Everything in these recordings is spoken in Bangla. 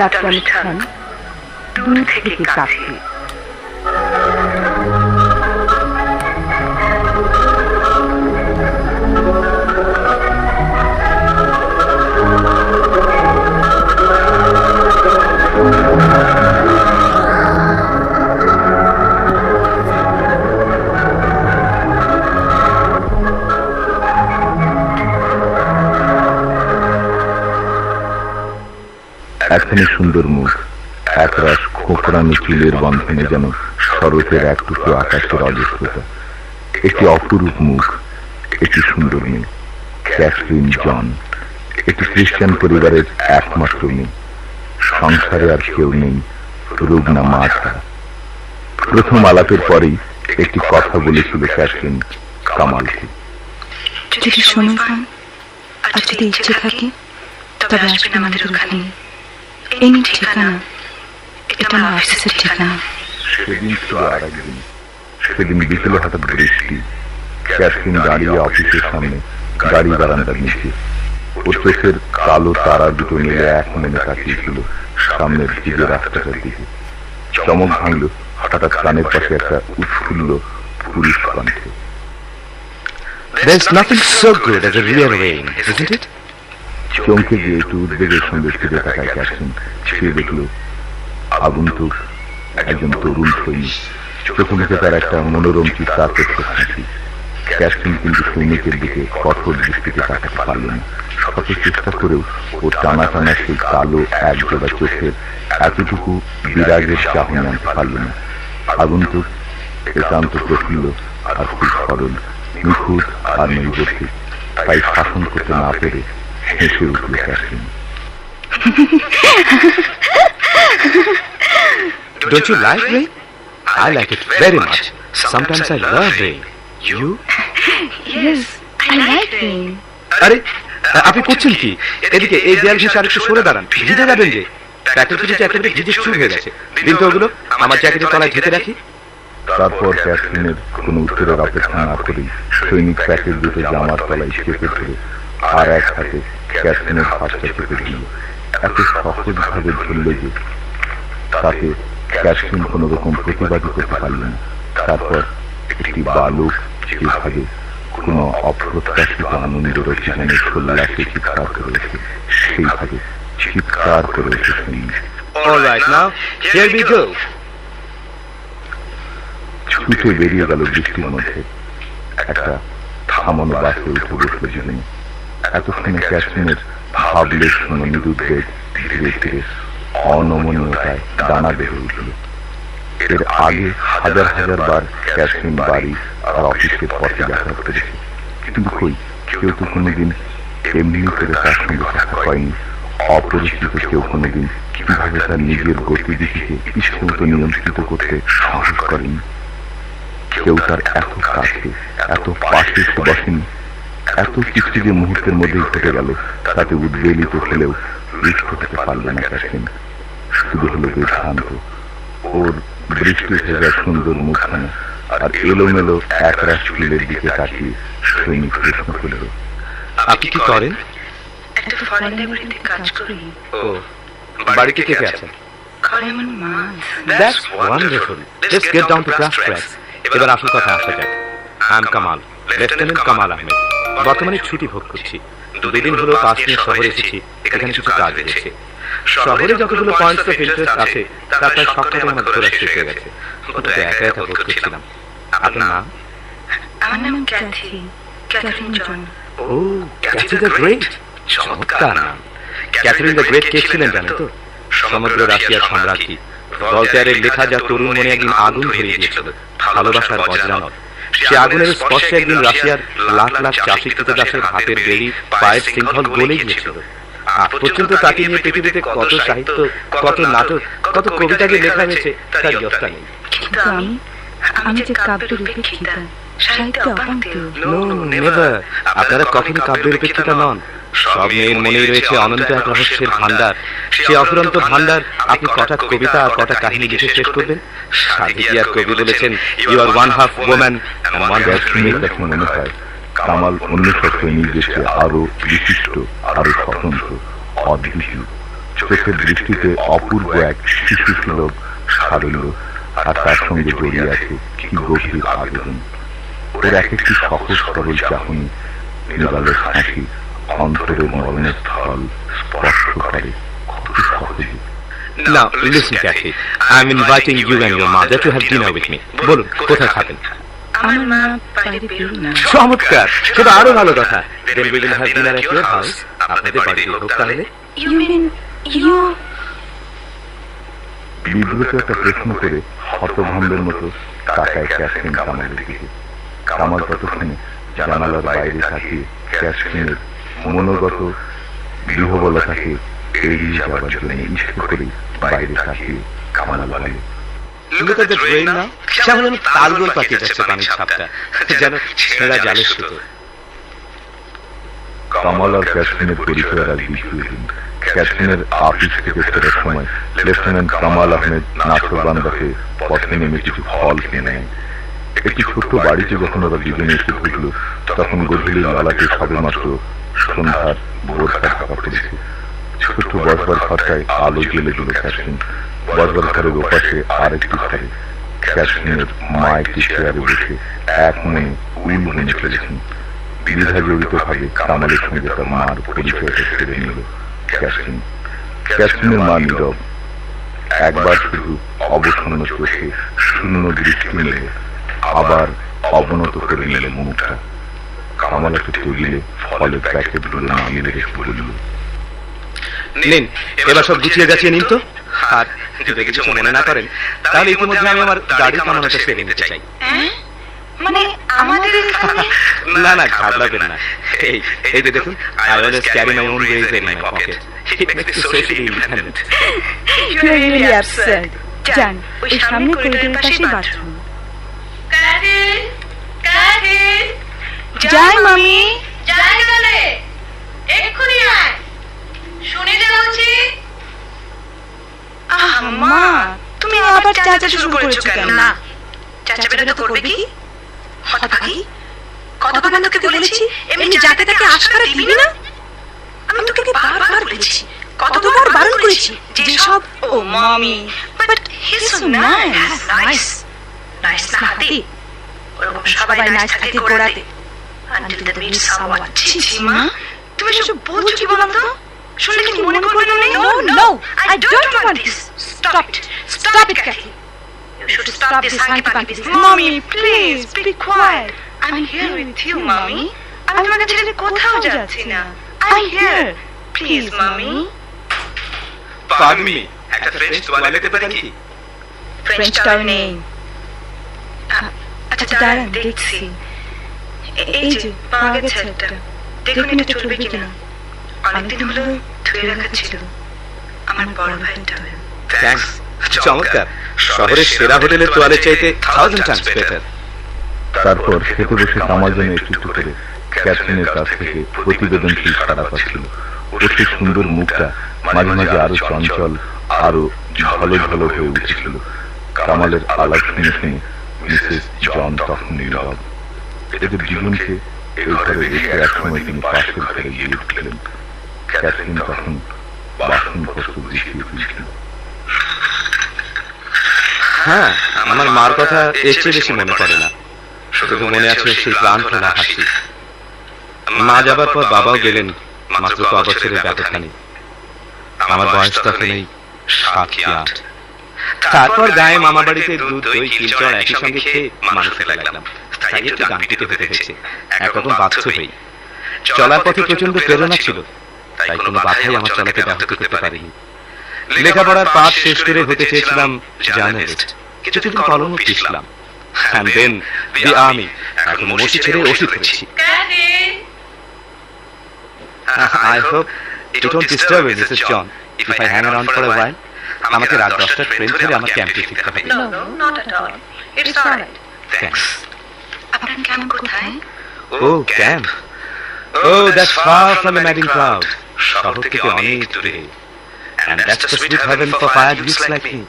নাট্যানুষ্ঠান দূর থেকে কাছে। একখানি সুন্দর মুখ, একরাশ খোকরানো চুলের বন্ধনে যেন শরতের এক টুকরো আকাশের অজস্রতা। একটি অপরূপ মুখ, একটি সুন্দর মেয়ে, ক্যাথরিন জন। একটি খ্রিস্টান পরিবারের একমাত্র মেয়ে, সংসারে আর কেউ নেই, রুগ্না মা ছাড়া। প্রথম আলাপের পরেই একটি কথা বলেছিল ক্যাথরিন কামালকে, যদি সময় পান আর যদি ইচ্ছে থাকে তবে আসবেন আমাদের ওখানে। এই ঠিকানা, এটা আমার অফিসের ঠিকানা। সেদিন ছিল আর একদিন। সেদিন বিকেলে হঠাৎ বৃষ্টি। ক্যাথরিন দাঁড়িয়ে অফিসের সামনে, গাড়ি বারান্দার নিচে। ওর চোখের কালো তারা দুটো মিলে এক মনে তাকিয়েছিল সামনের ভিজে রাস্তাটার দিকে। চমক ভাঙল হঠাৎ কানের পাশে একটা উৎফুল্ল পুরুষ কণ্ঠে। There's nothing so good as a real rain, isn't it? চমকে গিয়ে একটু উদ্বেগের সঙ্গে ফিরে তাকায় ক্যাথরিন। সে দেখল আগন্তুক একজন তরুণ সৈনিক। চোখে মুখে তার একটা মনোরম চিত্তাকর্ষক হাসি। ক্যাথরিন কিন্তু সৈনিকের দিকে কঠোর দৃষ্টিতে তাকাতে পারল না। শত চেষ্টা করেও ও টানা টানা সেই কালো একজোড়া চোখের এতটুকু বিরাগের চাহনি আনতে পারল না। আগন্তুক একান্ত প্রফুল্ল আর খুব সরল, নিখুঁত আর নৈবর্তিক। তাই শাসন করতে না পেরে হেসে উঠল Catherine. Don't you like rain? I like it very much. Sometimes I love rain. You? Yes, I like rain. আরে আপনি করছেন কি? এদিকে এই দেয়াল ঘেঁষে আরেকটু সরে দাঁড়ান, ভিজে যাবেন যে। প্যাকেট পিছিয়ে একেবারে ভিজে চুর হয়ে গেছে। দিন তো ওগুলো আমার জ্যাকেটের তলায় ঢেকে রাখি। তারপর ক্যাথরিনের কোনো উত্তরের অপেক্ষা না করেই সৈনিক প্যাকেট দুটো জামার তলায় চেপে ধরে আর এক হাতে ক্যাথরিনের হাতটা চেপে দিল। এত সহজভাবে ধরল যে তাতে ক্যাথরিন কোনো রকম প্রতিবাদী করতে পারল না। তারপর একটি বালক যেভাবে কোনো অপ্রত্যাশিত আনন্দের অভিযানে সোল্লাসে চিৎকার করেছে, সেইভাবে চিৎকার করেছে সৈনিক। All right, now here we go. ছুটে বেরিয়ে গেল বৃষ্টির মধ্যে। একটা থামানো বাসে উঠে বসল জীবনে। এতক্ষণে ক্যাথরিনের ভাবলে শোনো নিরুদ্বেগ ধীরে ধীরে অনমনীয়তায় দানা বেড়ে উঠল। এর আগে হাজার হাজার বার ক্যাথরিন বাড়ি আর অফিসের পথে যাতায়াত করেছে, কিন্তু কই কেউ তো কোনোদিন এমনি করে তার সঙ্গে দেখা হয়নি। অপরিচিত কেউ কোনোদিন কিভাবে তার নিজের গতিবিধিকে ইচ্ছে মতো নিয়ন্ত্রিত করতে সাহস করেনি। কেউ তার এত কাছে, এত পাশে এসে বসেনি। এত কিছু যে মুহূর্তের মধ্যেই ঘটে গেল, তাতে উদ্বেলিত হলেও পৃষ্ঠ হতে পারল না ক্যাথরিন। শুধু হলো বিভ্রান্ত। ওর বৃষ্টি ভেজা সুন্দর মুখখানা আর এলোমেলো একরাশ চুলের দিকে তাকিয়ে সৈনিক প্রশ্ন করল, আপনি কি করেন? একটা ফরেন ল্যাবরেটরিতে কাজ করি। ও, বাড়িতে কে কে আছেন? ঘরে আমার মা। That's wonderful. Let's get down to brass tacks. এবার আসল কথা আসা যাক। I'm Kamal, lieutenant Kamal Ahmed. বর্তমানে ছুটি ভোগ করছি। দুদিন হলো কাশ্মীর শহরে এসেছি, এখানে কিছু কাজ রয়েছে। শহরে যতগুলো পয়েন্টস অফ ইন্টারেস্ট আছে তার প্রায় সবটাই আমার ঘোরা শেষ হয়ে গেছে। ওটাতে একা একা বোধ করছিলাম। আপনার নাম? আমার নাম ক্যাথরিন, ক্যাথরিন জন। ও, ক্যাথরিন দ্য গ্রেট। চমৎকার নাম। ক্যাথরিন দ্য গ্রেট কে ছিলেন জানেন তো? সমগ্র রাশিয়ার সম্রাজ্ঞী। ভলতেয়ারের লেখা যা তরুণ মনে একদিন আগুন ধরিয়ে দিয়েছিল, ভালোবাসার বজ্রানল। সে আগুনের স্পর্শে একদিন রাশিয়ার লাখ লাখ চাষী কৃতদাসের হাতের বেড়ি, পায়ের শৃঙ্খল গলে গিয়েছিল। আজ পর্যন্ত তাকে নিয়ে পৃথিবীতে কত সাহিত্য, কত নাটক, কত কবিতাকে লেখা হয়েছে তার ইয়ত্তা নেই। কিন্তু আমি যে কাব্যের উপেক্ষিতা, সাহিত্যে অপাঙ্ক্তেয়। No, never. আপনারা কখনো কাব্যের উপেক্ষিতা নন। সব মেয়ের মনেই রয়েছে অনন্ত এক রহস্যের ভান্ডার। সে অফুরন্ত ভান্ডার আপনি কটা কবিতা আর কটা কাহিনী লিখে শেষ করবেন? সাহিত্যি আর কবি বলেছেন, you are one half woman and one half ক্যাথরিনের কাছে মনে হয় কামাল অন্য সব সৈনিকদের চেয়ে আরো বিশিষ্ট, আরো স্বতন্ত্র, অদ্বিতীয়। চোখের দৃষ্টিতে অপূর্ব এক শিশু সুলভ সারল্য, আর তার সঙ্গে জড়িয়ে আছে কি গভীর আবেদন। ওর এক একটি সহজ সরল চাহনি, নিরালো হাসি অন্তরের মরণের স্থল স্পর্শ করে কত সহজে। Now, listen, Kathy. I'm inviting you and your mother to have dinner with me. বলুন, কোথায় খাবেন? আমার মা বাইরে বেরো না। চমৎকার, সেটা আরো ভালো কথা। Then we will have dinner at your house. আপনাদের বাড়িতে হোক তাহলে। You mean you? বিব্রত একটা প্রশ্ন করে হতভম্বের মতো তাকায় ক্যাথরিন কামালের দিকে। কামাল ততক্ষণে জানালার বাইরে তাকিয়ে ক্যাথরিনের মনোগত গৃহবলতাকে এড়িয়ে যাওয়ার জন্য ইচ্ছে করে বাইরে তাকিয়ে কামাল বলে, Look at the rain now. কেমন যেন তালগোল পাকিয়ে যাচ্ছে পানির ছাপটা, যেন ছেঁড়া জালের সুতো। কামাল আর ক্যাথরিনের পরিচয়ের আজ দ্বিতীয় দিন। ক্যাথরিনের অফিস থেকে ফেরার সময় লেফটেন্যান্ট কামাল আহমেদ নাসরবান্দাকে পথে নেমে কিছু ফল কিনে নেয়। একটি ছোট্ট বাড়িতে যখন ওরা দুজনে এসে ঢুকল, তখন গভীর ললাটে সবেমাত্র সন্ধ্যার বোরখা ঢাকা পড়েছে। ছোট্ট বসবার ঘরটায় আলো জ্বেলে দিল ক্যাথরিন। বসবার ঘরের ওপাশে আরেকটি ঘরে ক্যাথরিনের মা একটি চেয়ারে বসে এক মনে উইল বুনে চলেছেন। দ্বিধা জড়িত ভাবে কামালের সঙ্গে তার মার পরিচয়টা ছেড়ে নিল ক্যাথরিন। ক্যাথরিনের মা নীরব, একবার শুধু অবসন্ন চোখে শূন্য দৃষ্টি নিলে আবার অবনত করে নিল মুখটা। কামাল একটা টেবিলে ফলের প্যাকেটগুলো নামিয়ে রেখে বলল, নিন, এবার সব গুছিয়ে গাছিয়ে নিন তো। আর যদি কিছু মনে না করেন, তাহলে ইতিমধ্যে আমি আমার গাড়ি কামানোটা সেরে নিতে চাই। মানে আমাদের এখানে? না না, ঘাবড়াবেন না। এই যে দেখুন, I always carry my own razor in my pocket. It makes me socially independent. You are really absurd. যান, ওই সামনে করিডোরের পাশে বাথরুম। কাদির, কাদির, যাই মামি। যাই গেলে, এক্ষুনি আয়। শুনে যা বলছি। মা, তুমি আবার চাচা শুরু করেছো কেন? না, চাচা বেটা তো করবে কি? হতভাগী, কতবার তোকে বলেছি এমনি যাতে তাকে আশকারা দিবি না। আমি তোকে বারবার বলেছি, কতবার বারণ করেছি যে সব। ও মামি, but he is so nice. Nice nice না হাতি, ওরকম সবাই নাইস থাকে গোড়াতে। Until that meets someone. ছি মা, তুমি সব বলছো কি বলো তো? শুনলে কি মনে করবে না? No, I don't want this. Stop it. Stop it, Kathy. You should stop this hanky-panky business. Mommy, please be quiet. I'm here with you, mommy. আমি তোমাকে ছেড়ে কোথাও যাচ্ছি না। I'm here. Please, mommy. Pardon me, একটা ফ্রেঞ্চ তোয়ালে পেতে পারি কি? ফ্রেঞ্চটাও নেই। আচ্ছা দাঁড়ান, দেখছি। এই যে পাওয়া গেছে একটা। দেখুন এটা চলবে কিনা। অনেকদিন হলো ধুয়ে রাখা ছিল। আমার বড় ভাইটা। থ্যাঙ্কস, চমৎকার। শহরের সেরা হোটেলের তোয়ালের চাইতে 1000 টাইমস বেটার। তারপর খেতে বসে কামাল যেন একটু একটু করে ক্যাথরিনের কাছ থেকে প্রতিবেদনশীল সাড়া পাচ্ছিল। ওর সেই সুন্দর মুখটা মাঝে মাঝে আরো চঞ্চল, আরো ঝলো ঝলো হয়ে উঠেছিল। কামালের আলাপ শুনে শুনে মিসেস জন তখন নীরব। এদের জীবনকে এই ঘরে রেখে এক সময় তিনি পাশের ঘরে গিয়ে ঢুকলেন। ক্যাথরিন তখন বাসনপত্র গুছিয়ে তুলছিল। হ্যাঁ, আমার মার কথা এর চেয়ে বেশি মনে পড়ে না। শুধু মনে আছে সেই প্রাণ ফেলা হাসি। মা যাবার পর বাবাও গেলেন মাত্র 6 বছরের ব্যবধানে। আমার বয়স তখন এই 7 কি 8। তারপর গায়ে মামা বাড়িতে দুধ দই কিলচড় একই সঙ্গে খেয়ে মানুষ হতে লাগলাম। তাই একটু গান দিতে হতে হয়েছে, একরকম বাধ্য হই। চলার পথে প্রচন্ড প্রেরণা ছিল, তাই কোনো বাধাই আমার চলাকে ব্যাহত করতে পারেনি। লেখাপড়ার পাঠ শেষ করে হতে চেয়েছিলাম জার্নালিস্ট। কিছুদিন কলমও পিষলাম। And then the army. এখন মসি ছেড়ে ওষি করেছি। I hope you don't disturb me, Mrs. John, if I hang around for a while. আমাকে রাত 10টার ট্রেন ধরে আমার ক্যাম্পে ফিরতে হবে। No, not at all. It's all right. Thanks. আপনার ক্যাম্প কোথায়? Oh, camp. Oh, that's far from the madding crowd. শহর থেকে অনেক দূরে। And that's the sweet heaven for fire youths like me.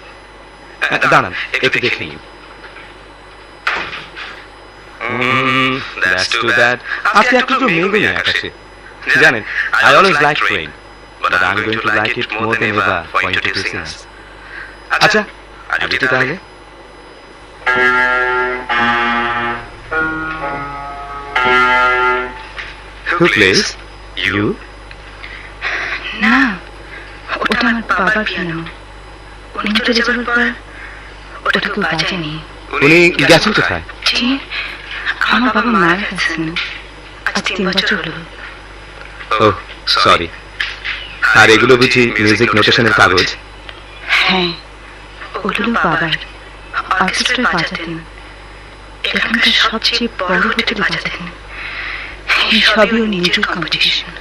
দাঁড়ান, একটু দেখে নিন। That's too bad. আজকে একটু মেঘ নেই আকাশে। জানেন, I always like rain, but I'm going to like it more than ever for introducing us. আচ্ছা, আজকে তাহলে Who plays? You? না, ওটা আমার বাবার পিয়ানো। উনি চলে যাওয়ার পর ওটা কেউ বাজেনি। উনি গেছেন কোথায়? জি, আমার বাবা মারা গেছেন আজ 3 বছর হলো। ওহ, সরি। আর এগুলো বুঝি মিউজিক নোটেশনের কাগজ? হ্যাঁ, ওগুলো বাবার অর্কেস্ট্রায় বাজাতেন। এখানকার সবচেয়ে বড় হোটেলে বাজাতেন। এই সবই ওর নিজের কম্পিটিশন।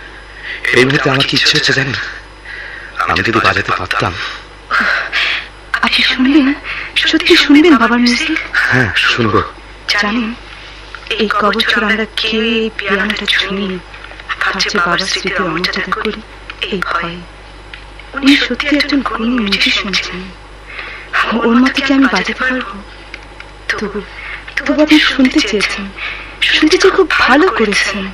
এই মুহূর্তে আমার কি ইচ্ছে হচ্ছে জানেন? আমি যদি বাজাতে পারতাম। আপনি শুনবেন? সত্যি শুনবেন বাবার মিউজিক? হ্যাঁ, শুনবো। জানেন, এই কবছর আমরা কে এই পিয়ানোটা ছুঁই ভাবছে বাবার স্মৃতি অমর্যাদা করি এই ভয়ে। উনি সত্যি একজন গুণী মিউজিশিয়ান ছিলেন। ওর মতো কি আমি বাজাতে পারবো? তবু তবু আপনি শুনতে চেয়েছেন, শুনতে চেয়ে খুব ভালো করেছেন।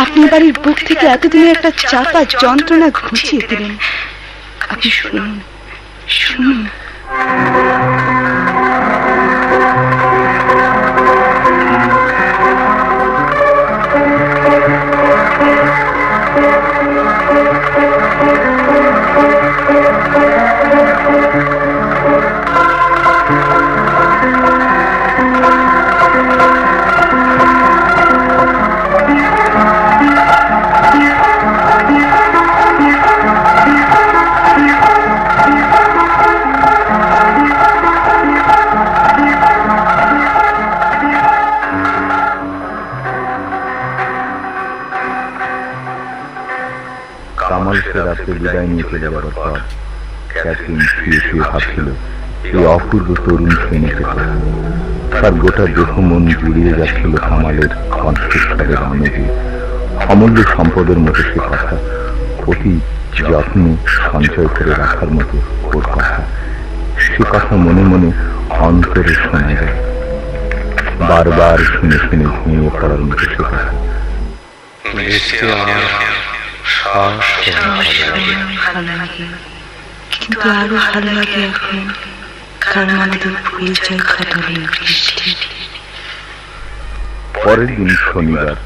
আপনি বাড়ির বুক থেকে এতদিনের একটা চাপা যন্ত্রণা ঘুচিয়ে দিলেন। আপনি শুনুন, শুনুন। কামাল সে রাতে বিদায় নিয়ে চলে যাবার পর ক্যাথরিন শুয়ে শুয়ে ভাবছিল এই অপূর্ব তরুণ সৈনিকের কথা। তার গোটা দেহ মন জুড়িয়ে যাচ্ছিল কামালের কণ্ঠস্বরের অনুযায়ী। অমূল্য সম্পদের মতো সে কথা, অতি যত্নে সঞ্চয় করে রাখার মতো ওর কথা। সে কথা মনে মনে অন্তরে শোনা যায়, বারবার শুনে শুনে ঘুমিয়ে পড়ার মতো সে কথা। ভালো লাগে, কিন্তু আরো ভালো লাগে এখন, কারণ আমাদের পরিচয় ঘটালেন বৃষ্টি। পরের দিন শনিবার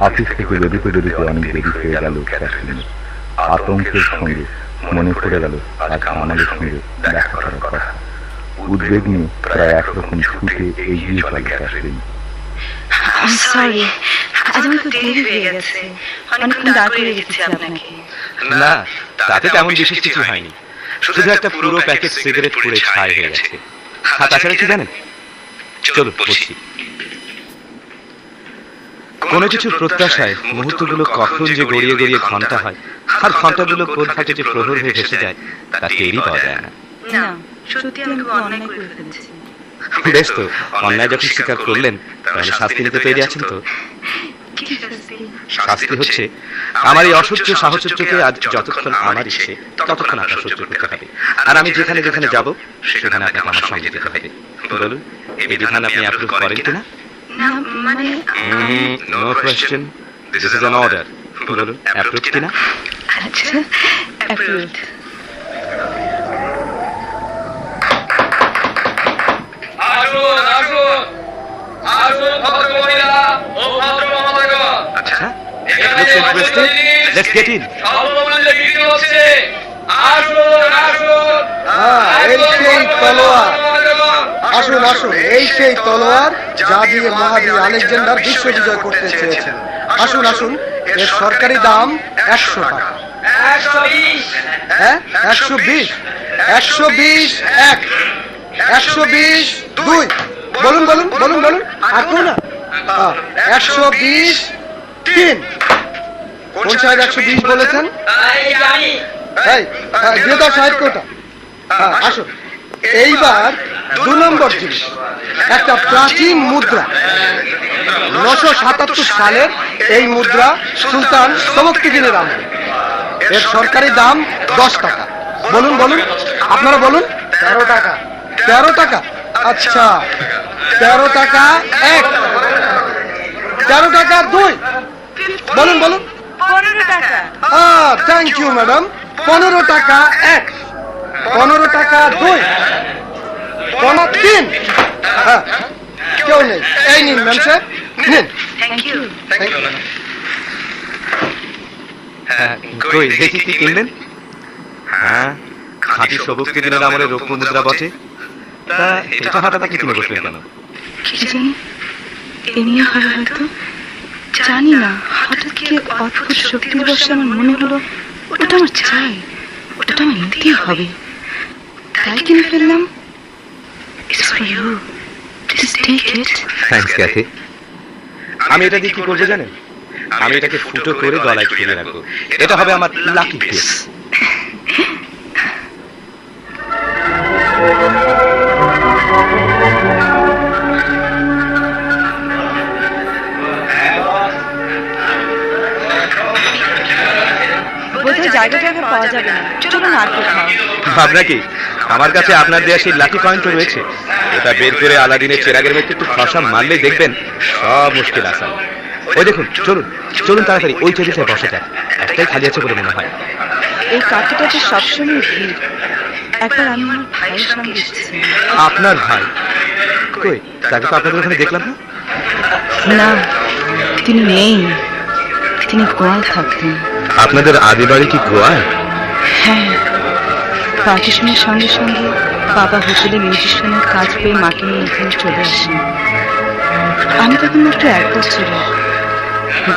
অফিস থেকে বেরোতে বেরোতে অনেক দেরি হয়ে গেল ক্যাথরিনের। আতঙ্কের সঙ্গে মনে পড়ে গেল আজ আমাদের সঙ্গে দেখা করার কথা। উদ্বেগ নিয়ে প্রায় একরকম ছুটে এগিয়ে চলে ক্যাথরিন। সরি, আজ আমার তো দেরি হয়ে গেছে, অনেকক্ষণ দাঁড় করে রেখেছি আপনাকে। না, তাতে তেমন বিশেষ কিছু হয়নি। শুধু একটা পুরো প্যাকেট সিগারেট পুড়ে ছাই হয়ে গেছে। আর তাছাড়া কি জানেন, চলুন বলছি। কোনো কিছুর প্রত্যাশায় মুহূর্তগুলো কখন যে গড়িয়ে গড়িয়ে ঘন্টা হয়, আর ঘন্টাগুলো কোন ঘাটে যে প্রহর হয়ে ভেসে যায় তা টেরই পাওয়া যায় না। না, সত্যি আমি খুব অন্যায় করে ফেলেছি। বেশ তো, অন্যায় যখন স্বীকার করলেন তাহলে শাস্তি নিতে তৈরি আছেন তো? কি শাস্তি? শাস্তি হচ্ছে আমার এই অসহ্য সাহচর্যকে আজ যতক্ষণ আমার ইচ্ছে ততক্ষণ আপনার সহ্য করতে হবে। আর আমি যেখানে যেখানে যাব সেখানে আপনাকে আমার সঙ্গে যেতে হবে। বলুন, এই বিধান আপনি অ্যাপ্রুভ করেন কিনা? না মানে no question, this is an order. বলুন, অ্যাপ্রুভ কিনা? আচ্ছা, অ্যাপ্রুভড। আসুন আসুন আসুন ভদ্র মহিলা ও ভদ্র মহোদয়গণ, আচ্ছা, এখানে লেটস গেট ইন। স্বল্পমূল্যে বিক্রি হচ্ছে। আসুন আসুন। এই সেই তলোয়ার, আসুন আসুন, এই সেই তলোয়ার যা দিয়ে মহাবীর আলেকজান্ডার বিশ্ব বিজয় করতে চেয়েছেন। আসুন আসুন, এর সরকারি দাম 100 টাকা। 120, হ্যাঁ, 120, 120 1, 120 2, বলুন বলুন বলুন বলুন, আর কোন না? 120 3। কোন সাহেব 120 বলেছেন? এই জানি। এই দিয়ে দাও সাহেব কোটা। আসুন, এইবার 2 নম্বর জিনিস, একটা প্রাচীন মুদ্রা, 977 সালের এই মুদ্রা সুলতান তমক্কিদিনের আমলে। এর সরকারি দাম 10 টাকা। বলুন বলুন, আপনারা বলুন। 13 টাকা। 13 টাকা, আচ্ছা। 13 টাকা 1, 13 টাকা 2, বলুন বলুন। 15 টাকা। Thank you madam. 15 টাকা 1, 15 টাকা 2, 3। হ্যাঁ, কেউ নেই। এই নিন ম্যাম স্যার, নিন। Thank you. Thank you. হ্যাঁ, কই দেখি কি কিনলেন? হ্যাঁ, খাঁটি সবুজকে দিনের আমলের রৌপ্য মুদ্রা বটে। তা এটা হঠাৎ কি কিনে বসলেন কেন? কি জানি এমনি হয় হয়তো, জানি না, হঠাৎ কি এক অদ্ভুত শক্তির বসে আমার মনে হলো ওটা আমার চাই, ওটা আমার নিতেই হবে, তাই কিনে ফেললাম। It's for you. Please take it. Thanks Cathy. আমি এটা দিয়ে কি করবো জানেন? আমি এটাকে ফুটো করে গলায় ঝুলিয়ে রাখবো। এটা হবে আমার লাকি পিস। বোধহয় জায়গা পাওয়া যাবে না, চলুন আর কোথাও। ভাবনা কি, আমার কাছে আপনার দেয়া সেই লাকি কয়েন তো রয়েছে। এটা বের করে আলাদিনের চেরাগের মধ্যে একটু খসা মারলেই দেখবেন সব মুশকিল আসান। ওই দেখুন, চলুন চলুন তাড়াতাড়ি ওই টেবিলটায় বসা যাক। একটাই খালি আছে বলে মনে হয়। এই কাঠটাতে সবসময় ভিড়। একবার আমি আমার ভাইয়ের সঙ্গে এসেছি। আপনার ভাই? কই, তাকে তো আপনাদের ওখানে দেখলাম না। না, তিনি নেই, তিনি গোয়ায় থাকতেন। আপনাদের আদি বাড়ি কি গোয়ায়? হ্যাঁ, পার্টিশনের সঙ্গে সঙ্গে বাবা হোটেলে মিউজিশিয়ানের কাজ পেয়ে মাকে নিয়ে এখানে চলে আসেন। আমি তখন মাত্র 1 বছরের।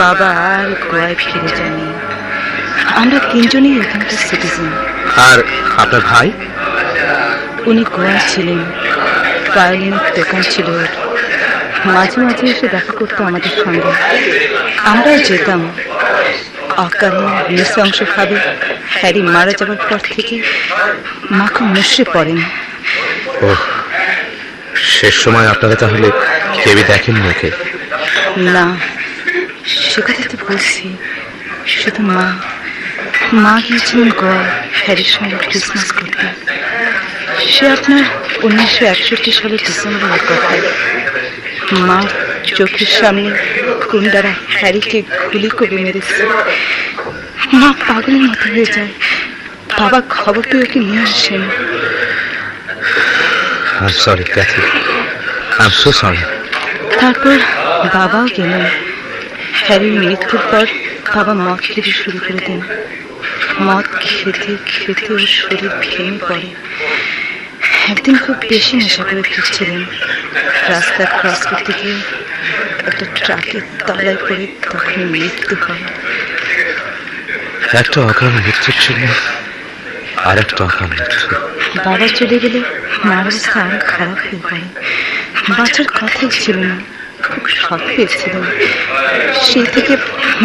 বাবা আর গোয়ায় ফিরে যায়নি। আমরা 3 জনই এখানকার সিটিজেন। আর আপনার ভাই? উনি গোয়ায় ছিলেন, ভায়োলিনের দোকান ছিল ওর। মাঝে মাঝে এসে দেখা করতো আমাদের সঙ্গে, আমরাও যেতাম। অকারণ নৃশংসভাবে হ্যারি মারা যাবার পর থেকে মা খুব মুষড়ে পড়েন। ও, শেষ সময় আপনারা তাহলে কেউই দেখেননি ওকে? না, সে কথা তো বলছি, শুধু মা গিয়েছিলেন গোয়া হ্যারির সঙ্গে ক্রিসমাস করতে। সে আপনার 1961 সালের ডিসেম্বরের কথা। মার চোখের সামনে গুন্ডারা হ্যারিকে গুলি করে মেরেছে। মা পাগলের মতো হয়ে যায়। বাবা খবর পেয়ে ওকে নিয়ে আসেন। I'm sorry, Kathy. I'm so sorry. তারপর বাবাও গেলেন। হ্যারির মৃত্যুর পর বাবা মদ খেতে শুরু করে দেন। মদ খেতে খেতে ওর শরীর ভেঙে পড়ে। একদিন খুব বেশি নেশা করে ফিরছিলেন। রাস্তা ক্রস করতে গিয়ে একটা ট্রাকের তলায় পড়ে তখন মৃত্যু হয়। একটা অকাল মৃত্যুর জন্য আর একটা অকাল মৃত্যু। বাবা চলে গেলে মার অবস্থা আরো খারাপ হয়ে পড়ে। বাঁচার কথাই ছিল না, খুব শখ পেয়েছিলেন। সেই থেকে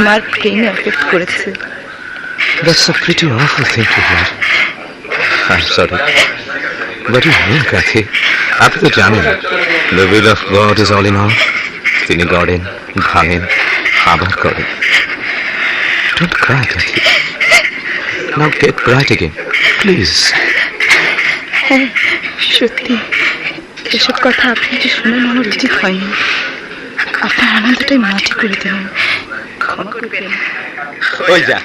মার ব্রেনে এফেক্ট করেছে। That's a pretty awful thing to hear. I'm sorry. But you know, Kathy, আপনি তো জানেন, the will of God is all in all. তিনি গড়েন, ভাঙেন, আবার করেন। Don't cry, Kathy. Now get bright again, please. হ্যাঁ, সত্যি এসব কথা আপনাকে শুনে আমার উচিত হয়নি। আপনার আনন্দটাই মাটি করে দিলেন, ক্ষমা করবেন। ওই যা,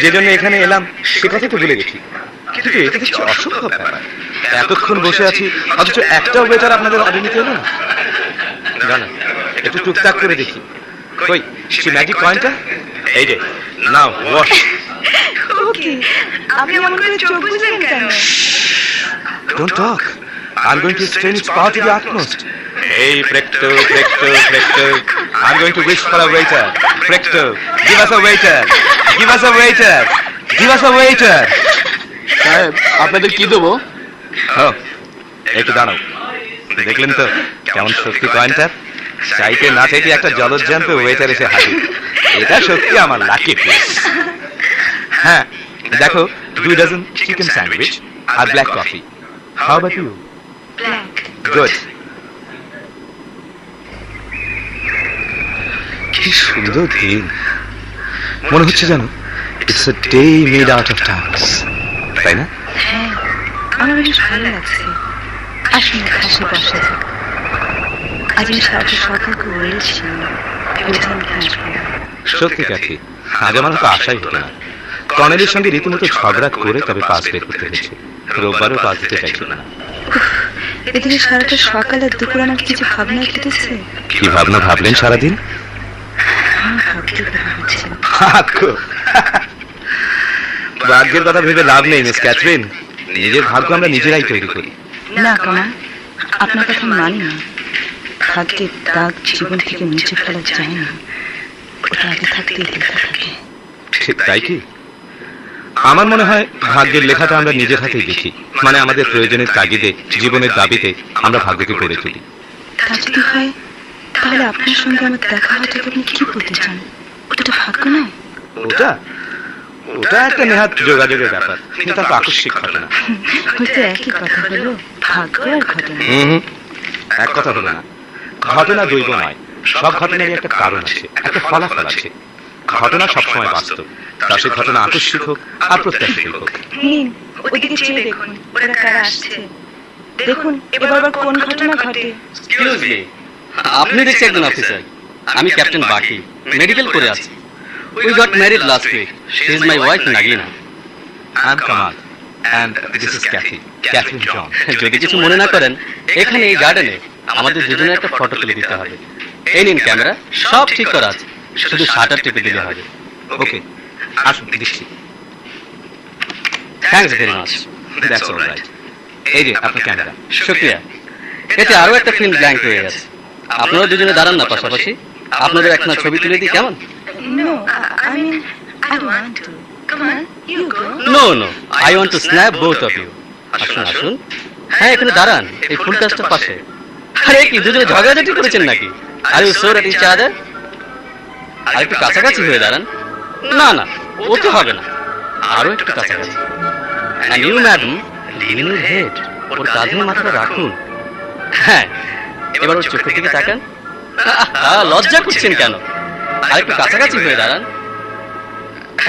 যে জন্য এখানে এলাম সে কথা তো ভুলে গেছি। কিন্তু এটা কিছু অসম্ভব ব্যাপার। এতক্ষণ বসে আছি অথচ একটাও বেচার আপনাদের অর্ডার নিতে এলো না। জানা, একটু টুকটাক করে দেখি। কই সে ম্যাজিক কয়েনটা? এই যে, নাও ওয়াশ। ওকে, আপনি এমন করে চোখ বুঝলেন কেন? Don't talk. I'm going to strain its power to the utmost. Hey, Precto, Precto, Precto. I'm going to wish for a waiter. Precto, give us a waiter. Give us a waiter. Give us a waiter. সাহেব, আপনাদের কি দেবো? Oh, একটু দাঁড়াও। দেখলেন তো কেমন সত্যি কয়েনটা? চাইতে না চাইতে একটা জলজ্যান্ত ওয়েটার এসে হাজির। এটা সত্যি আমার লাকি পিস। হ্যাঁ, দেখো 2 ডজন চিকেন স্যান্ডউইচ আর black coffee. How about you? Black. Good. কি সুন্দর দিন, মনে হচ্ছে যেন it's a day made out of towns, তাই না? হ্যাঁ, আমার বেশ ভালো লাগছে। আসুন ঘাসে বসা যাক। আজ আমি সারাটা সকালকে বলেছিলাম ভেবেছিলাম কি আসবো না। সত্যি কাকি, আজ আমার তো আশাই হতো না। কর্নেলের সঙ্গে রীতিমতো ঝগড়া করে তবে পাস বের করতে হয়েছে। রোববারও পাস দিতে চাইছিল না। এদিকে সারাটা সকাল আর দুপুর আমার কিছু ভাবনা কেটেছে। কি ভাবনা ভাবলেন সারাদিন? ভাগ্যের কথা ভেবে লাভ নেই মিস ক্যাথরিন। নিজের ভাগ্য আমরা নিজেরাই তৈরি করি। না কামাল, আপনার কথা আমি মানি না। ভাগ্যের দাগ জীবন থেকে মুছে ফেলা যায় না, ওটা আগে থাকতেই লেখা থাকে। ঠিক তাই কি? আমার মনে হয় ভাগ্যের লেখাটা আমরা নিজের হাতেই লিখি। মানে আমাদের প্রয়োজনের তাগিদে, জীবনের দাবিতে আমরা ভাগ্যকে গড়ে তুলি। তা যদি হয় তাহলে আপনার সঙ্গে আমার দেখা হওয়াটাকে আপনি কি বলতে চান? ওটা ভাগ্য নয়? ওটা ওটা একটা নেহাত যোগাযোগের ব্যাপার, কিন্তু একটা আকস্মিক ঘটনা। হয়তো একই কথা হলো, ভাগ্য আর ঘটনা। এক কথা হলো না। ঘটনা দৈব নয়, সব ঘটনারই একটা কারণ আছে, একটা ফলাফল আছে। ঘটনা সবসময় বাস্তব, তা সে ঘটনা আকস্মিক হোক আর প্রত্যাশিত হোক। নিন, ওদিকে চেয়ে দেখুন, ওরা কারা আসছে। দেখুন এবার আবার কোন ঘটনা ঘটে। এক্সকিউজ মি, আপনি দেখছি একজন অফিসার। আমি ক্যাপ্টেন বাকি, মেডিকেল করে আছি। We got married last week. She is my wife Nagina. I am Kamal and this is Kathy, Catherine John. যদি কিছু মনে না করেন, এখানে এই গার্ডেনে আমাদের দুজনের একটা ফটো তুলে দিতে হবে। এই নিন ক্যামেরা, সব ঠিক করা আছে, শুধু শাটার টিপে দিলে হবে। ওকে, আসুন দিচ্ছি। Thanks very much. That's alright. এই যে আপনার ক্যামেরা। শুক্রিয়া। এতে আরো একটা ফিল্ম ব্ল্যাঙ্ক হয়ে গেছে। আপনারা দুজনে দাঁড়ান না পাশাপাশি, আপনাদের একটা ছবি তুলে দিই কেমন? No, I mean, I want to. Come on, you go. No no, I want to snap both of you. আসুন আসুন, হ্যাঁ এখানে দাঁড়ান, এই ফুল গাছটার পাশে। আরে কি দুজনে ঝগড়াঝাটি করেছেন নাকি? Are you Soar at each other? আর একটু কাছাকাছি হয়ে দাঁড়ান। না না, ওতে হবে না, আরো একটু কাছাকাছি। And you madam, lean your head, ওর কাঁধে মাথাটা রাখুন। হ্যাঁ, এবার ওর চোখের দিকে তাকান। লজ্জা করছেন কেন? আর একটু কাছাকাছি হয়ে দাঁড়ান।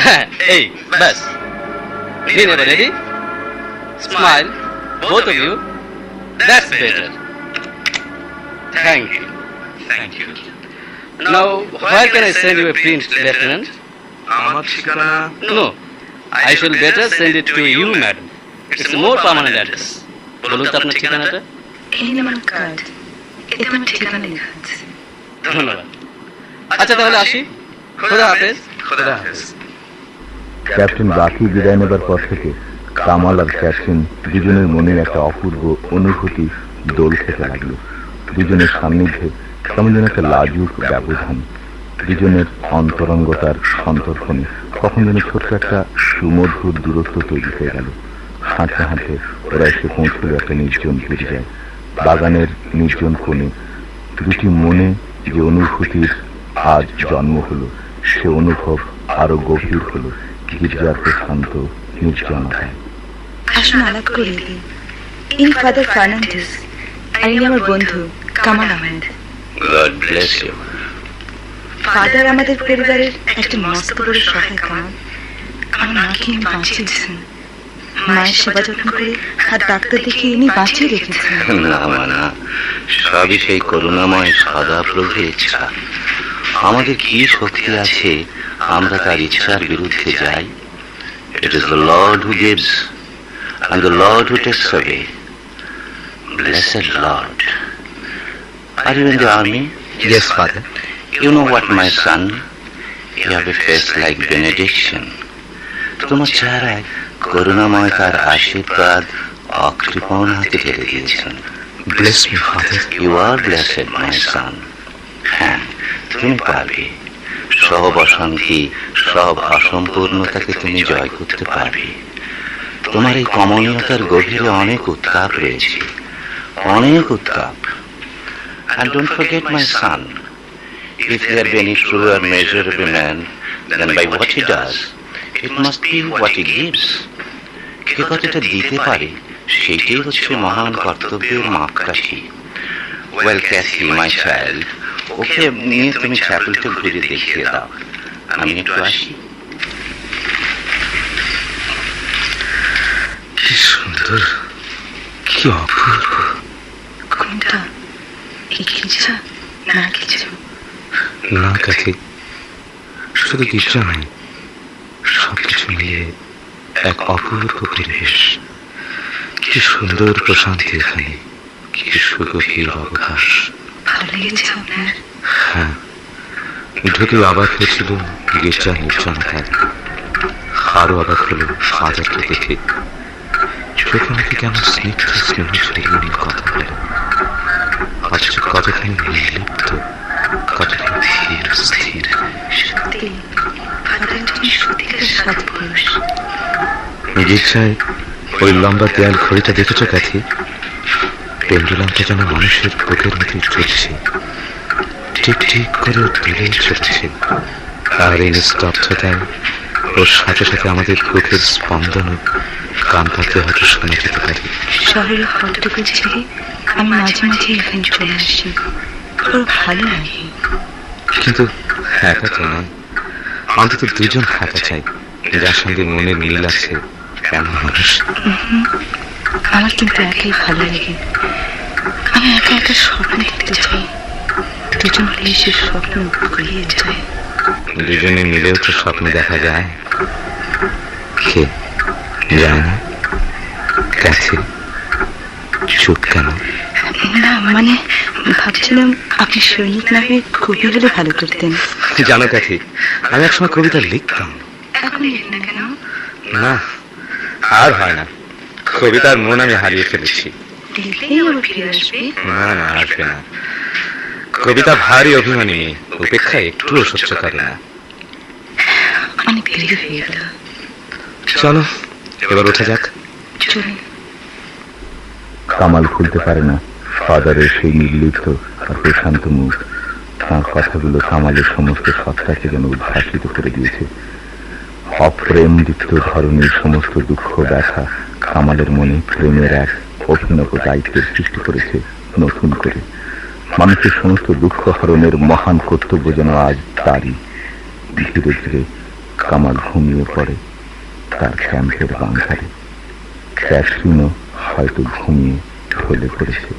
হ্যাঁ, এই ব্যাস। লিন, এবার ready? Smile, both of you. That's better. Thank you. Thank you. Now, where can I send you a print, Lieutenant? আমার ঠিকানা No, I shall better send it to you, madam. It's a more permanent address. বলুন তো আপনার ঠিকানাটা। এই নিন আমার কার্ড, এতে আমার ঠিকানা লেখা আছে। ধন্যবাদ। আচ্ছা তাহলে আসি। খোদা হাফেজ। খোদা হাফেজ। ক্যাপ্টেন বাকি বিদায় নেবার পর থেকে কামাল আর ক্যাপ্টেন দুজনের মনে একটা অপূর্ব অনুভূতি দোল খেতে লাগলো। দুজনের সান্নিধ্যে কেমন যেন একটা লাজুক ব্যবধান, দুজনের অন্তরঙ্গতার সন্তর্পণে কখন যেন ছোট্ট একটা সুমধুর দূরত্ব তৈরি হয়ে গেল। হাঁটতে হাঁটতে ওরা এসে পৌঁছল একটা নির্জন গির্জায়। বাগানের নির্জন কোণে দুটি মনে যে অনুভূতির আজ জন্ম হলো, সে অনুভব আরো গভীর হলো গির্জার প্রশান্ত নির্জনতায়। আসুন আলাপ করে দিই। ইনি ফাদার ফার্নান্ডেজ, আর ইনি আমার বন্ধু Kamal Ahmed. God bless you. Father আমাদের পরিবারের একটা মস্ত বড় সহায়। কামাল, আমার মাকে ইনি বাঁচিয়েছেন। মায়ের সেবা যত্ন করে আর ডাক্তার দেখে ইনি বাঁচিয়ে রেখেছেন। না মানা, সবই সেই করুণাময় সদা প্রভুর ইচ্ছা। আমাদের কি শক্তি আছে আমরা তার ইচ্ছার বিরুদ্ধে যাই? It is the Lord who gives and the Lord who takes away. Blessed Lord. Are you in the army? Yes, Father. You know what, my son? You have a face like benediction. তোমার চেহারায় করুণাময় তার আশীর্বাদ অকৃপণ হাতে ঢেলে দিয়েছেন। Bless me, Father. You are blessed, my son. হ্যাঁ, তুমি পারবে। সব অশান্তি, সব অসম্পূর্ণতাকে তুমি জয় করতে পারবে। তোমার এই কমনীয়তার গভীরে অনেক উত্তাপ রয়েছে, অনেক উত্তাপ। And don't forget, my son, if there be any truer measure of a man than by what he does, it must be what he gives. কে কতটা দিতে পারে সেটাই হচ্ছে মহান কর্তব্যের মাপকাঠি। Well, Kathy, my child, ওকে নিয়ে তুমি চ্যাপেলটা ঘুরে দেখিয়ে দাও। আমি একটু আসি। কি সুন্দর, কি অপূর্ব। কোনটা? এই গির্জা না কিছু? না কাছে, শুধু গির্জা নয়, মিলিয়ে এক অপূর্ব পরিবেশ। কি সুন্দর প্রশান্তি এখানে, কি সুগভীর অবকাশ। ভালো লেগেছে আপনার? হ্যাঁ, ঢুকে অবাক হয়েছিল গির্জার নির্জনতায়। আরো অবাক হলো ফাদারকে দেখে। চোখে মুখে কেমন স্নিগ্ধ স্নেহ ঝরিয়ে কথা বলে। অথচ কতখানি নির্লিপ্ত, কতখানি ধীর স্থির। সত্যি ফাদার একজন সত্যিকার সাধু পুরুষ। গির্জায় ওই লম্বা দেয়াল ঘড়িটা দেখেছ ক্যাথি? পেন্ডুলামটা যেন মানুষের বুকের মধ্যে চলছে, ঠিক ঠিক করে তুলে চলছে। আর এই নিস্তব্ধতায় ওর সাথে সাথে আমাদের বুকের স্পন্দনও কান পাতে হয়তো শোনা যেতে পারে। শহরের হলটুকু ছেড়ে আমি মাঝে মাঝে এখানে চলে আসি, খুব ভালো লাগে। কিন্তু একা তো নয়, অন্তত দুজন একা চাই, যার সঙ্গে মনের মিল আছে এমন মানুষ। আমার কিন্তু একাই ভালো লাগে। আমি একা একটা স্বপ্ন দেখতে চাই, দুজন হলে সে স্বপ্ন গড়িয়ে যায়। দুজনে মিলেও তো স্বপ্ন দেখা যায়। কে যায় না? কাছে চুপ কেন? না মানে ভাবছিলাম আপনি সৈনিক নামে কবি হলে ভালো করতেন। জানো কাঠি, আমি একসময় কবিতা লিখতাম। এখন লিখেন না কেন? না, আর হয় না। কবিতার মন আমি হারিয়ে ফেলেছি। লিখলেই আবার ফিরে আসবে। না না, আসবে না। কবিতা ভারী অভিমানী মেয়ে, উপেক্ষা একটুও সহ্য করে না। অনেক দেরি হয়ে গেল, চলো এবার উঠে যাক। চলুন। কামাল খুলতে পারে না ফাদারের সেই নির্লিপ্ত আর প্রশান্ত মুখ। তাঁর কথাগুলো কামালের সমস্ত সত্তাকে যেন উদ্ভাসিত করে দিয়েছে। অপ্রেমদীপ্ত ধরনের সমস্ত দুঃখ ব্যথা কামালের মনে প্রেমের এক অভিনব দায়িত্বের সৃষ্টি করেছে নতুন করে। মানুষের সমস্ত দুঃখ হরণের মহান কর্তব্য যেন আজ তারই। ধীরে ধীরে কামাল ঘুমিয়ে পড়ে তার ক্যাম্পের বাংকারে। ক্যাটরিনও হয়তো ঘুমিয়ে ঢলে পড়েছে।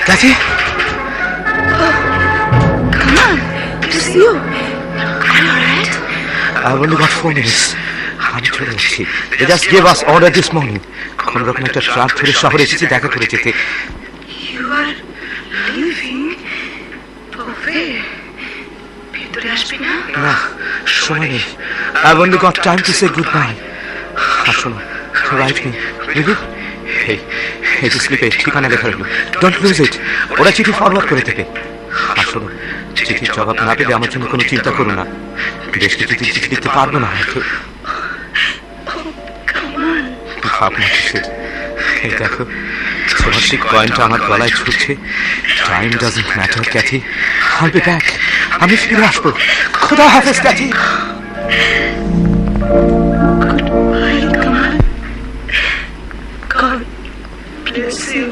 Kathy? Come on, it's you. Are you alright? I've only got 4 minutes. আমি চলে এসেছি। They just gave us order this morning. কোন রকম একটা ট্রাক ধরে শহরে এসেছি দেখা করে যেতে। You are leaving? Where? ভেতরে আসবে না? না, সময় নেই। I've only got time to say goodbye. আসুন, write me, will you? Hey, এই যে স্লিপে ঠিকানা লেখা রইল। Don't lose it. ওরা চিঠি ফরওয়ার্ড করে থাকে। আসুন, চিঠির জবাব না পেলে আমার জন্য কোনো চিন্তা করো না। বেশ কিছুদিন চিঠি লিখতে পারবো না হয়তো। ভাবনা কিসের? এই দেখো, তোমার সেই কয়েনটা আমার গলায় ছুটছে। Time doesn't matter Kathy, I'll be back. আমি ফিরে আসবো। খোদা হাফেজ Kathy. Goodbye, Kamal. God bless you.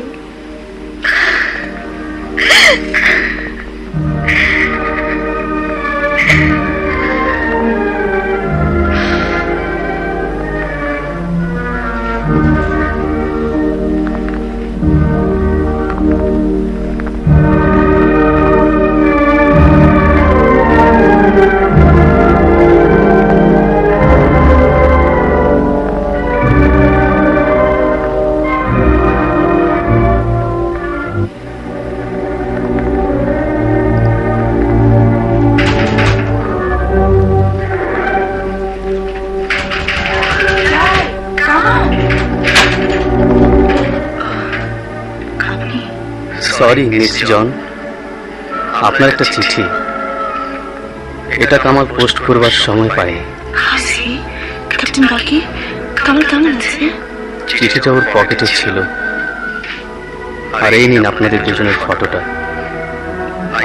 Sorry Miss John, আপনার একটা চিঠি। এটা কামাল পোস্ট করবার সময় পাই। হাসি, ক্যাপ্টেন বাকি, কামাল কেমন আছে? চিঠিটা ওর পকেটে ছিল। আর এই নিন আপনাদের দুজনের ফটোটা।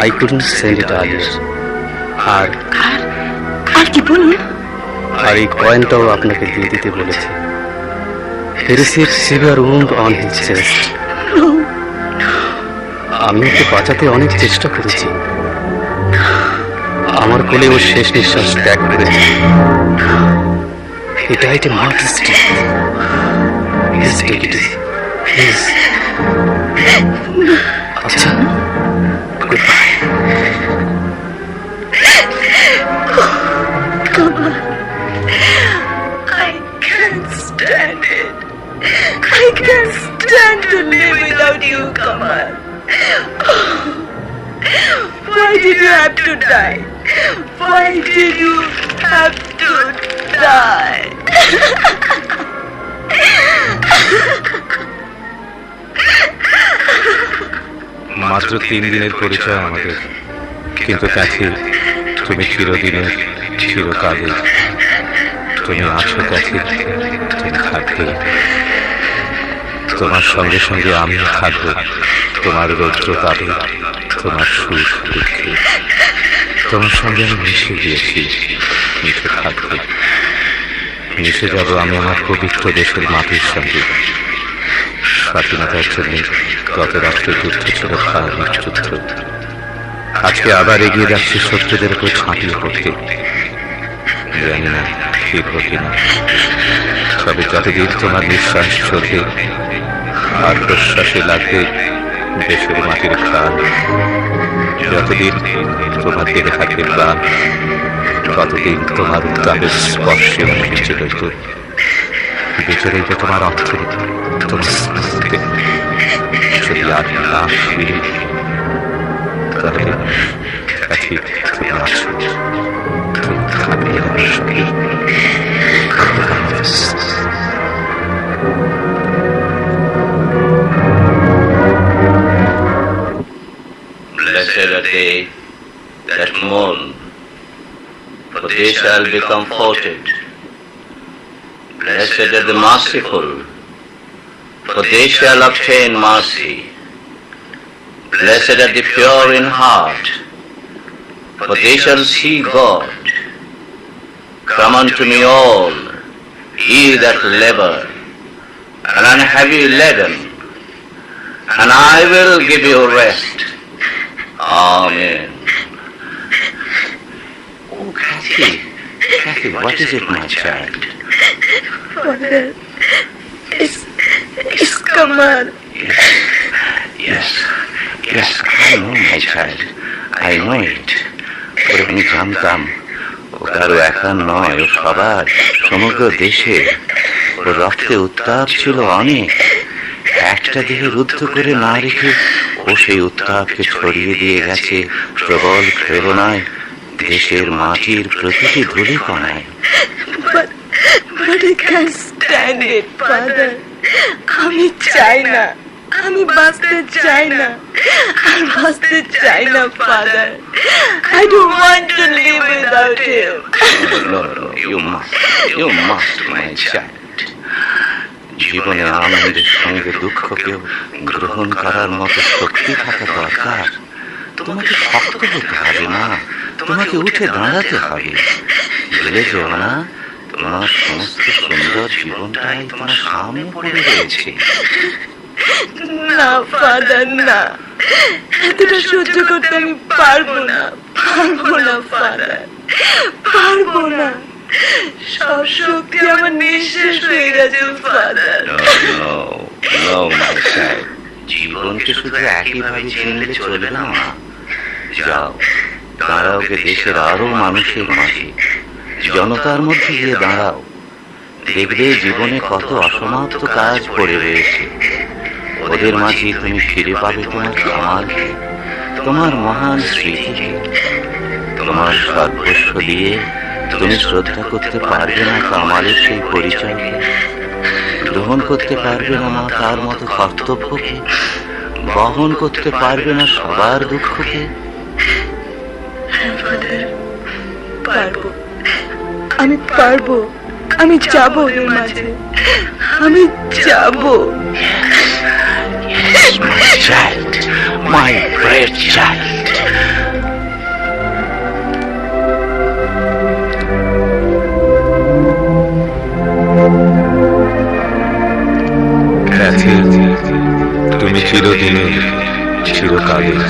I couldn't send it earlier. আর আর কি বলুন? আর এই কয়েনটাও আপনাকে দিয়ে দিতে বলেছে। He received severe wound on his chest. আমি ওকে বাঁচাতে অনেক চেষ্টা করেছি। আমার কোলে ও শেষ নিঃশ্বাস ত্যাগ করেছে। He died a martyr's death. Please take it easy. Please. আচ্ছা, goodbye. Kamal, I can't stand it. I can't stand to live without you, Kamal. Why did you have to die? Why did you have to die? মাত্র 3 দিনের পরিচয় আমাদের, কিন্তু ক্যাথি তুমি চিরদিনের, চিরকালের। তুমি আছো ক্যাথি, তুমি থাকবে। তোমার সঙ্গে সঙ্গে আমিও থাকবো। তোমার রৌদ্র তাপে, তোমার সুখ দুঃখে। তোমার সঙ্গে আমি মিশে গিয়েছি, মিশে থাকবো। মিশে যাব আমি আমার পবিত্র দেশের মাটির সঙ্গে। স্বাধীনতার জন্য গত রাষ্ট্রের যুদ্ধ ছিল ধার্মিক যুদ্ধ। আজকে আবার এগিয়ে যাচ্ছি শত্রুদের উপর ঝাঁপিয়ে পড়তে। জানি না ফিরব কিনা, তবে যতদিন তোমার নিঃশ্বাস চলবে আর প্রশ্বাসে লাগবে দেশের মাটির প্রাণ, যতদিন তোমার দেহে থাকবে প্রাণ, ততদিন তোমার উত্তাপের স্পর্শে আমি বেঁচে রইব। বেঁচে রইব তোমার অর্থনীতি, তোমার স্মৃতিতে। যদি আমি না ফিরি, তাহলে ক্যাথি তুমি আছো, তুমি থাকবে আমার সঙ্গে। Blessed are they that mourn, for they shall be comforted. Blessed are the merciful, for they shall obtain mercy. Blessed are the pure in heart, for they shall see God. Come unto me all, ye that labor and are heavy laden, and I will give you rest. Amen. Oh, Kathy, what is it, my child? Father, it's Kamal. Yes, I know, my child. I know it. ওরে আমি জানতাম ও কারো একা নয়, ও সবার, সমগ্র দেশে। ওর রক্তে উত্তাপ ছিল অনেক। একটা দেহে রুদ্ধ করে না রেখে ও সেই উত্তাপকে ছড়িয়ে দিয়ে গেছে প্রবল প্রেরণায় দেশের মাটির প্রতিটি ধুলি কণায়। But I can't stand it, Father. আমি চাই না, আমি বাঁচতে চাই না, আর বাঁচতে চাই না, Father. I don't want to live without him. No, you must, my child. জীবনে আনন্দের সঙ্গে দুঃখকেও গ্রহণ করার মতো শক্তি থাকা দরকার। তোমাকে শক্ত হতে হবে না, তোমাকে উঠে দাঁড়াতে হবে। ভুলে যেও না, তোমার সমস্ত সুন্দর জীবনটাই তোমার সামনে পড়ে রয়েছে। না ফাদার, না, এতটা সহ্য করতে আমি পারবো না, পারবো না ফাদার, পারবো না। সব শক্তি আমার নিঃশেষ হয়ে গেছে ফাদার। জীবনকে শুধু একইভাবে চিনলে চলবে না। যাও, দাঁড়াও গে দেশের আরো মানুষের মাঝে, জনতার মধ্যে গিয়ে দাঁড়াও। দেখবে জীবনে কত অসমাপ্ত কাজ পড়ে রয়েছে। ওদের মাঝে তুমি ফিরে পাবে তোমার কামালকে, তোমার মহান স্মৃতিকে। তোমার সর্বস্ব দিয়ে তুমি শ্রদ্ধা করতে পারবে না কামালের সেই পরিচয়কে, গ্রহণ করতে পারবে না মা তার মতো কর্তব্যকে, বহন করতে পারবে না সবার দুঃখকে। পারবো, আমি পারবো, আমি যাবো ওদের মাঝে, আমি যাবো। My child, my brave child. Cathy, তুমি চিরদিনের, চিরকালের,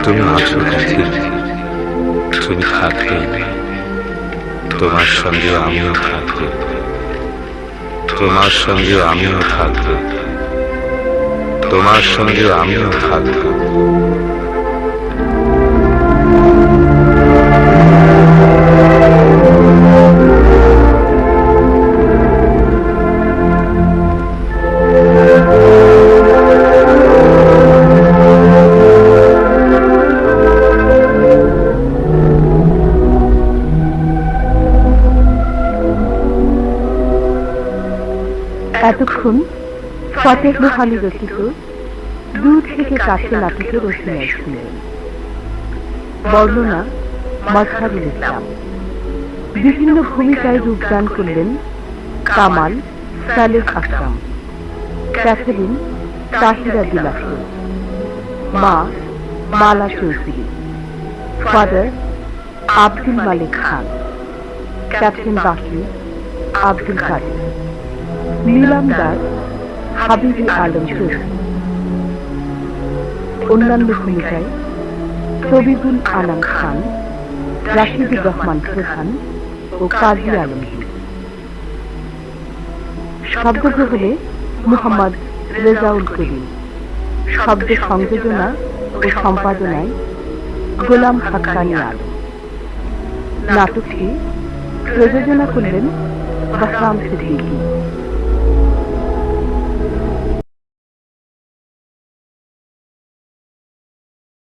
তুমি আছো ক্যাথি, তুমি থাকবে, তোমার সঙ্গে আমিও থাকবো, তোমার সঙ্গে আমিও থাকবো, তোমার সঙ্গে আমিও থাকবো। এতক্ষণ ফতেহ আলী রচিত দূর থেকে কাছে নাটকের রচনায় শুনলেন। বর্ণনা মাজহারুল ইসলাম। বিভিন্ন ভূমিকায় রূপদান করলেন কামাল সালেহ আকরাম, ক্যাথরিন তাহিরা দিলাফর, মা মালা চৌধুরী, ফাদার আব্দুল মালিক খান, ক্যাপ্টেন বাকি আব্দুল কাদের, নীলামদার হাবিবুল আলম চৌধুরী। অন্যান্য ভূমিকায় তবিবুল আলম খান, রাশিদুর রহমান প্রধান ও কাজী আলমগীর। শব্দগ্রহণে মুহাম্মদ রেজাউল করিম। শব্দ সংযোজনা ও সম্পাদনায় গোলাম হাক্কানি আলম। নাটকটি প্রযোজনা করলেন বাহরাম সিদ্দিকী।